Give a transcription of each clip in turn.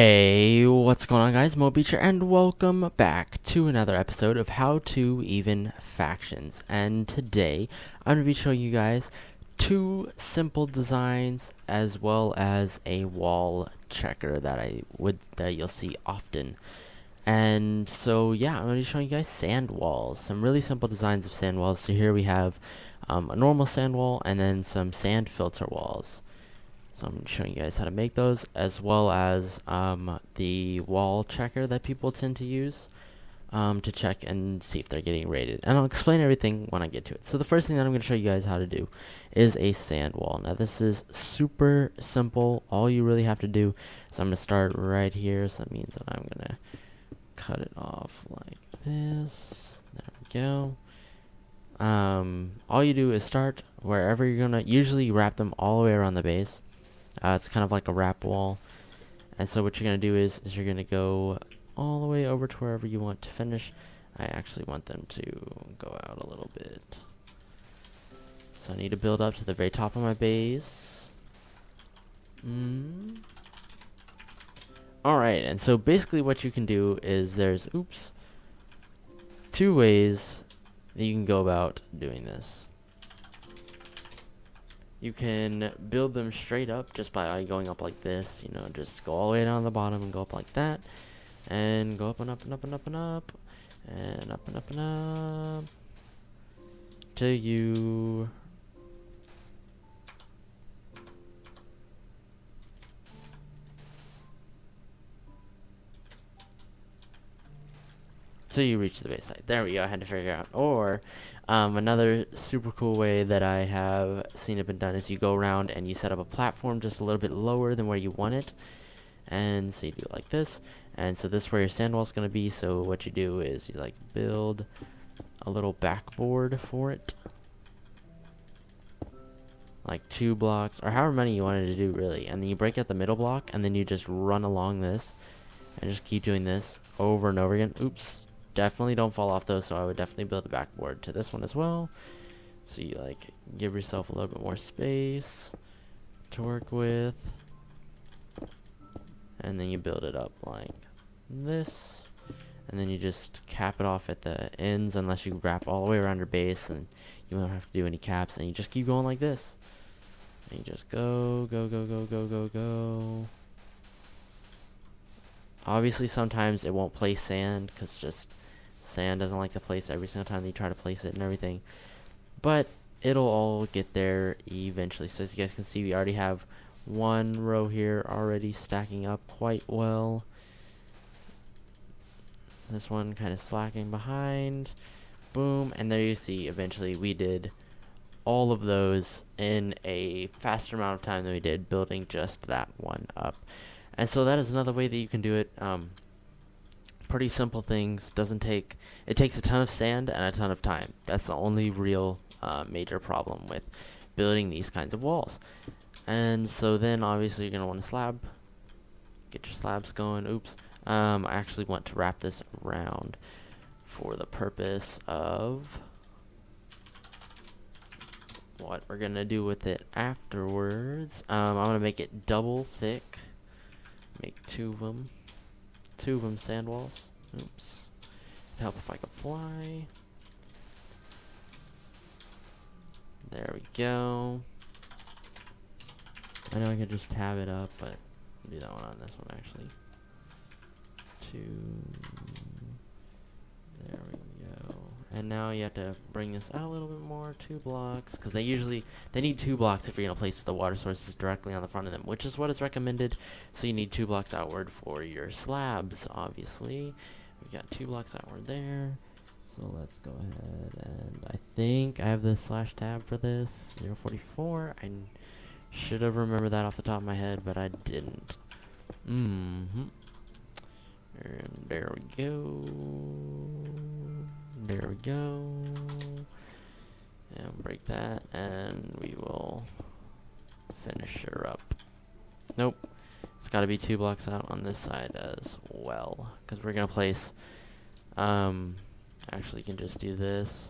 Hey, what's going on, guys? Moab here, and welcome back to another episode of How to Even Factions. And today, I'm going to be showing you guys two simple designs as well as a wall checker that you'll see often. And so, yeah, I'm going to be showing you guys sand walls, some really simple designs of sand walls. So here we have a normal sand wall and then some sand filter walls. So I'm showing you guys how to make those, as well as the wall checker that people tend to use to check and see if they're getting rated. And I'll explain everything when I get to it. So the first thing that I'm going to show you guys how to do is a sand wall. Now this is super simple. All you really have to do is I'm going to start right here. So that means that I'm going to cut it off like this. There we go. All you do is start wherever you're going to usually wrap them all the way around the base. It's kind of like a wrap wall. And so what you're going to do is you're going to go all the way over to wherever you want to finish. I actually want them to go out a little bit. So I need to build up to the very top of my base. Alright, and so basically what you can do is there's, two ways that you can go about doing this. You can build them straight up just by going up like this, just go all the way down to the bottom and go up like that. And go up and up and up and up and up. And up and up and up. Till you... So you reach the base side. There we go, I had to figure out. Or, another super cool way that I have seen it been done is you go around and you set up a platform just a little bit lower than where you want it. And so you do it like this. And so this is where your sand wall is going to be. So what you do is you build a little backboard for it. Like 2 blocks, or however many you wanted to do really. And then you break out the middle block and then you just run along this. And just keep doing this over and over again. Definitely don't fall off though, so I would definitely build a backboard to this one as well. So you give yourself a little bit more space to work with. And then you build it up like this. And then you just cap it off at the ends unless you wrap all the way around your base, and you don't have to do any caps, and you just keep going like this. And you just go, go, go, go, go, go, go. Obviously sometimes it won't place sand because just sand doesn't like to place every single time that you try to place it and everything. But it'll all get there eventually. So as you guys can see, we already have one row here already stacking up quite well. This one kind of slacking behind. Boom. And there you see eventually we did all of those in a faster amount of time than we did building just that one up. And so that is another way that you can do it. Pretty simple things. It takes a ton of sand and a ton of time. That's the only real major problem with building these kinds of walls. And so then obviously you're going to want a slab. Get your slabs going. I actually want to wrap this around for the purpose of what we're going to do with it afterwards. I'm going to make it double thick. Make 2 of them sand walls. Help if I can fly. There we go. I know I could just tab it up, but I'll do that one on this one actually. 2. There we go. And now you have to bring this out a little bit more, 2 blocks, because they need 2 blocks if you're going to place the water sources directly on the front of them, which is what is recommended. So you need 2 blocks outward for your slabs, obviously. We've got 2 blocks outward there. So let's go ahead, and I think I have the slash tab for this, 044. I should have remembered that off the top of my head, but I didn't. And there we go. There we go. And break that, and we will finish her up. Nope. It's got to be 2 blocks out on this side as well, because we're going to place... actually, you can just do this.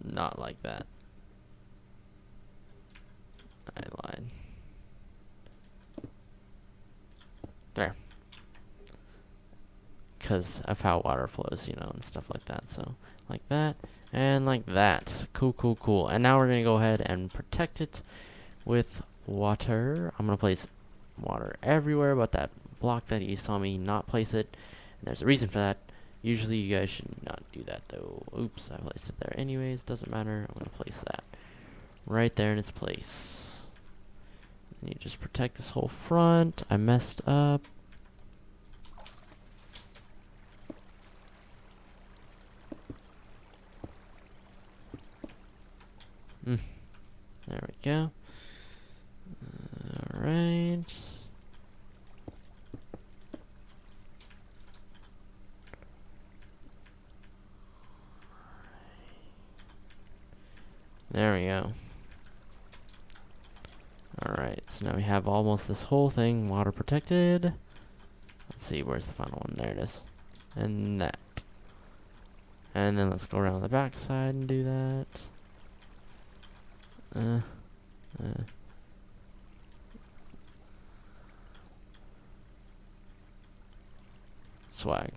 Not like that. I lied. because of how water flows, you know, and stuff like that. So like that and like that. Cool, cool, cool. And now we're going to go ahead and protect it with water. I'm going to place water everywhere but that block that you saw me not place it. And there's a reason for that. Usually you guys should not do that though. Oops, I placed it there anyways. Doesn't matter. I'm going to place that right there in its place. And you just protect this whole front. I messed up. There we go. Alright. There we go. Alright, so now we have almost this whole thing water protected. Let's see, where's the final one? There it is. And that. And then let's go around the back side and do that. Swag.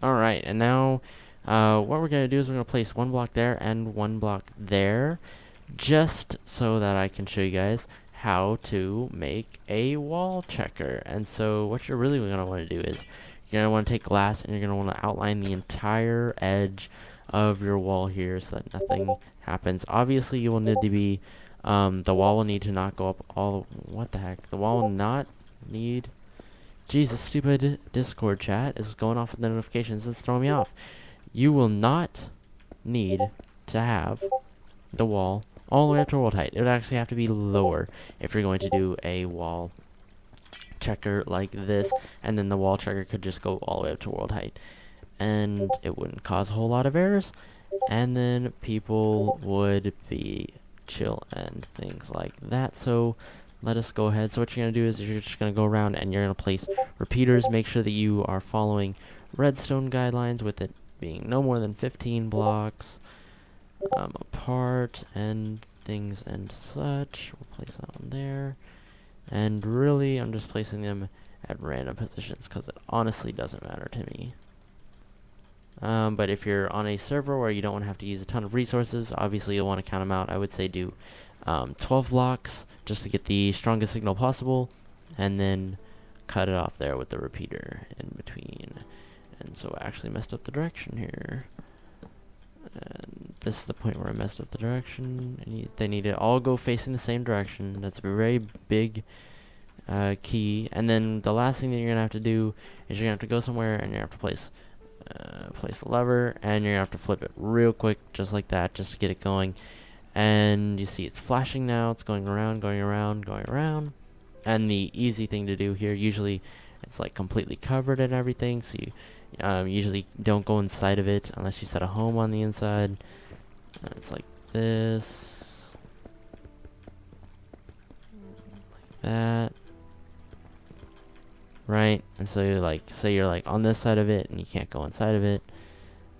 Alright, and now what we're going to do is we're going to place one block there and one block there, just so that I can show you guys how to make a wall checker. And so what you're really going to want to do is you're going to want to take glass and you're going to want to outline the entire edge of your wall here so that nothing happens. Obviously you will need to be the wall will need to not go up all what the heck, the wall will not need Jesus, stupid Discord chat is going off with the notifications. It's throwing me off. You will not need to have the wall all the way up to world height. It would actually have to be lower if you're going to do a wall checker like this, and then the wall checker could just go all the way up to world height, and it wouldn't cause a whole lot of errors, and then people would be chill and things like that. So let us go ahead. So what you're going to do is you're just going to go around and you're going to place repeaters. Make sure that you are following redstone guidelines with it being no more than 15 blocks apart and things and such. We'll place that one there. And really, I'm just placing them at random positions because it honestly doesn't matter to me. But if you're on a server where you don't want to have to use a ton of resources, obviously you'll want to count them out. I would say do 12 blocks just to get the strongest signal possible, and then cut it off there with the repeater in between. And so I actually messed up the direction here. And this is the point where I messed up the direction. And they need to all go facing the same direction. That's a very big key. And then the last thing that you're going to have to do is you're going to have to go somewhere and you're going to have to place the lever, and you're going to have to flip it real quick just like that just to get it going. And you see it's flashing now. It's going around, going around, going around. And the easy thing to do here, usually it's like completely covered and everything, so you usually don't go inside of it unless you set a home on the inside. And it's like this, like that, right? And so you're like, say you're like on this side of it and you can't go inside of it,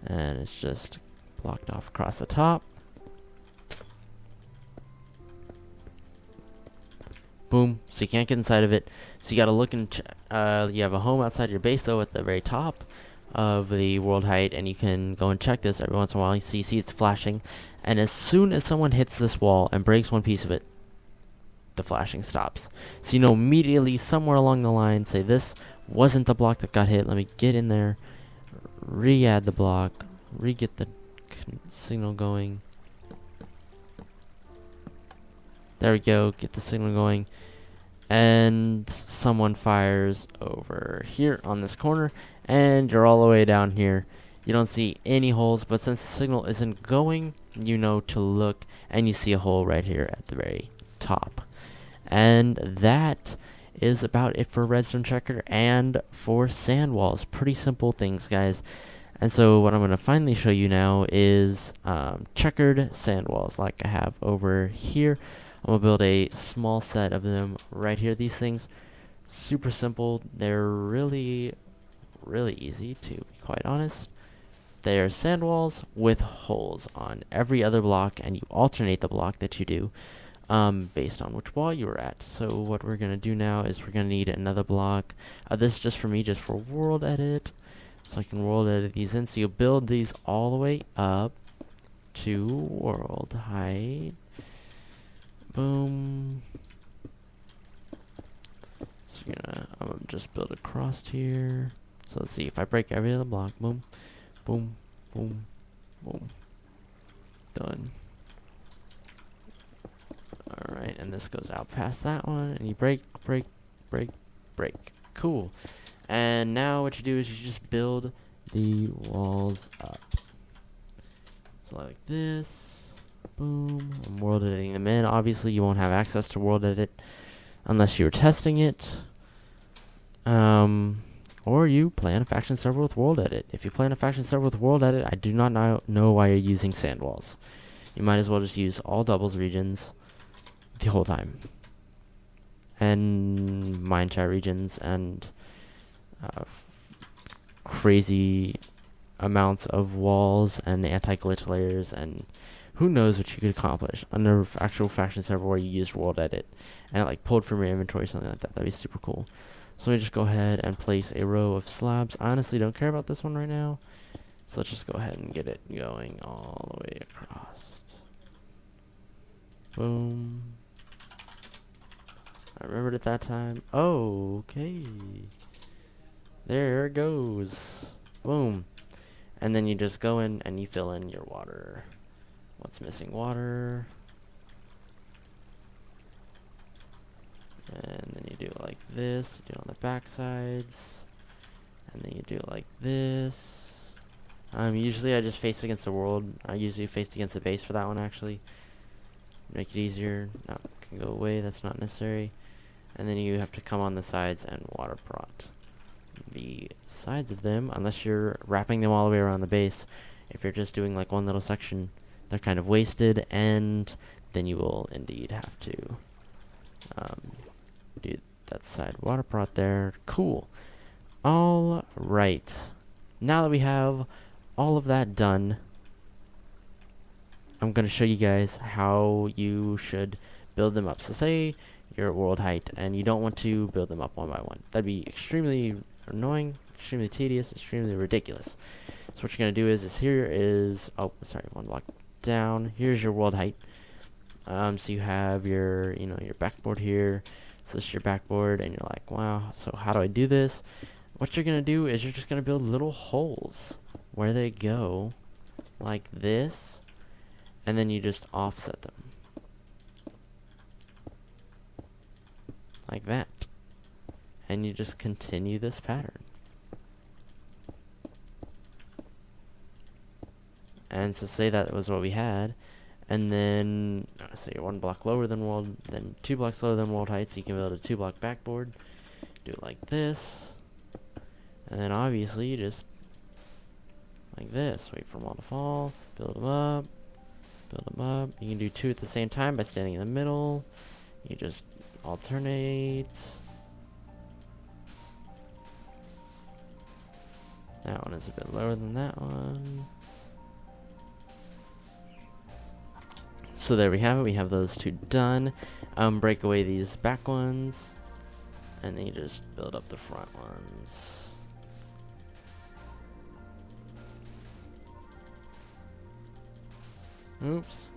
and it's just blocked off across the top. Boom. So you can't get inside of it. So you gotta look and you have a home outside your base though at the very top of the world height, and you can go and check this every once in a while. So you see it's flashing, and as soon as someone hits this wall and breaks one piece of it, the flashing stops. So you know immediately somewhere along the line, say this wasn't the block that got hit. Let me get in there, re-add the block, re-get the signal going. There we go, get the signal going. And someone fires over here on this corner, and you're all the way down here. You don't see any holes, but since the signal isn't going, you know to look, and you see a hole right here at the very top. And that is about it for redstone checker and for sand walls. Pretty simple things, guys. And so what I'm going to finally show you now is checkered sand walls like I have over here. I'm going to build a small set of them right here. These things, super simple. They're really, really easy to be quite honest. They are sand walls with holes on every other block, and you alternate the block that you do based on which wall you were at. So what we're going to do now is we're going to need another block. This is just for me, just for world edit. So I can world edit these in. So you build these all the way up to world height. Boom. So I'm gonna just build across here. So let's see if I break every other block. Boom, boom, boom, boom. Done. Alright, and this goes out past that one, and you break, break, break, break. Cool. And now what you do is you just build the walls up. So like this. Boom. I'm world editing them in. Obviously, you won't have access to world edit unless you're testing it. Or you play on a faction server with world edit. If you play on a faction server with world edit, I do not know why you're using sand walls. You might as well just use all doubles regions the whole time. And mine chat regions and crazy amounts of walls and anti-glitch layers, and who knows what you could accomplish on an actual faction server where you used world edit and it like pulled from your inventory, something like that. That'd be super cool. So we just go ahead and place a row of slabs. I honestly don't care about this one right now, so let's just go ahead and get it going all the way across. Boom. I remembered at that time. Oh, okay. There it goes. Boom. And then you just go in and you fill in your water. What's missing? Water. And then you do it like this. You do it on the back sides. And then you do it like this. Usually I just face against the world. I usually face against the base for that one, actually. Make it easier. No, it can go away. That's not necessary. And then you have to come on the sides and water prot the sides of them, unless you're wrapping them all the way around the base. If you're just doing like one little section, they're kind of wasted, and then you will indeed have to do that side water prot there. Cool. All right. Now that we have all of that done, I'm going to show you guys how you should build them up. So say you're at world height and you don't want to build them up one by one. That'd be extremely annoying, extremely tedious, extremely ridiculous. So what you're going to do is here is, oh, sorry, one block down. Here's your world height. So you have your, your backboard here. So this is your backboard, and you're like, wow, so how do I do this? What you're going to do is you're just going to build little holes where they go like this, and then you just offset them. Like that. And you just continue this pattern. And so say that was what we had, and then say you're one block lower than world, then 2 blocks lower than world height, so you can build a 2-block backboard. Do it like this, and then obviously you just like this. Wait for them all to fall. Build them up. Build them up. You can do 2 at the same time by standing in the middle. You just alternate. That one is a bit lower than that one. So there we have it. We have those 2 done. Break away these back ones, and then you just build up the front ones. Oops.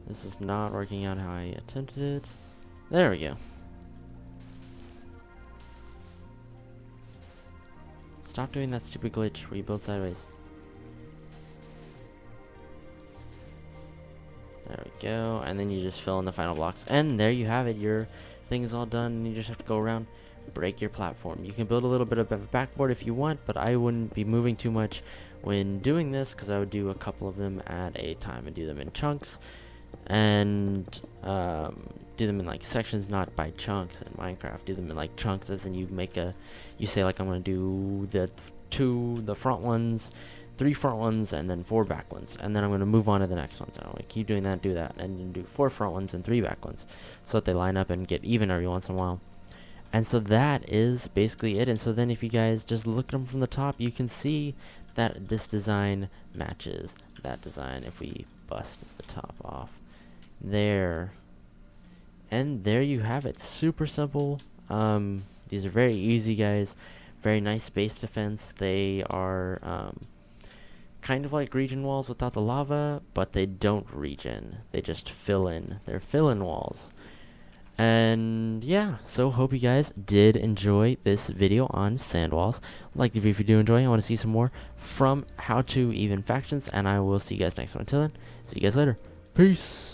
This is not working out how I attempted it. There we go. Stop doing that stupid glitch where you build sideways. There we go. And then you just fill in the final blocks. And there you have it. Your thing is all done. And you just have to go around, break your platform. You can build a little bit of a backboard if you want, but I wouldn't be moving too much when doing this, because I would do a couple of them at a time and do them in chunks. And do them in like sections, not by chunks in Minecraft. Do them in like chunks, as in you say like I'm going to do the front ones, 3 front ones, and then 4 back ones, and then I'm going to move on to the next ones. I'm going to keep doing that, do that, and then do 4 front ones and 3 back ones, so that they line up and get even every once in a while. And so that is basically it. And so then if you guys just look at them from the top, you can see that this design matches that design if we bust the top off there. And there you have it. Super simple. These are very easy, guys. Very nice base defense. They are kind of like regen walls without the lava, but they don't regen. They just fill in. They're fill-in walls. And yeah, so hope you guys did enjoy this video on sand walls. Like the video if you do enjoy. I want to see some more from HowToEvenFactions, and I will see you guys next one. Until then, see you guys later. Peace.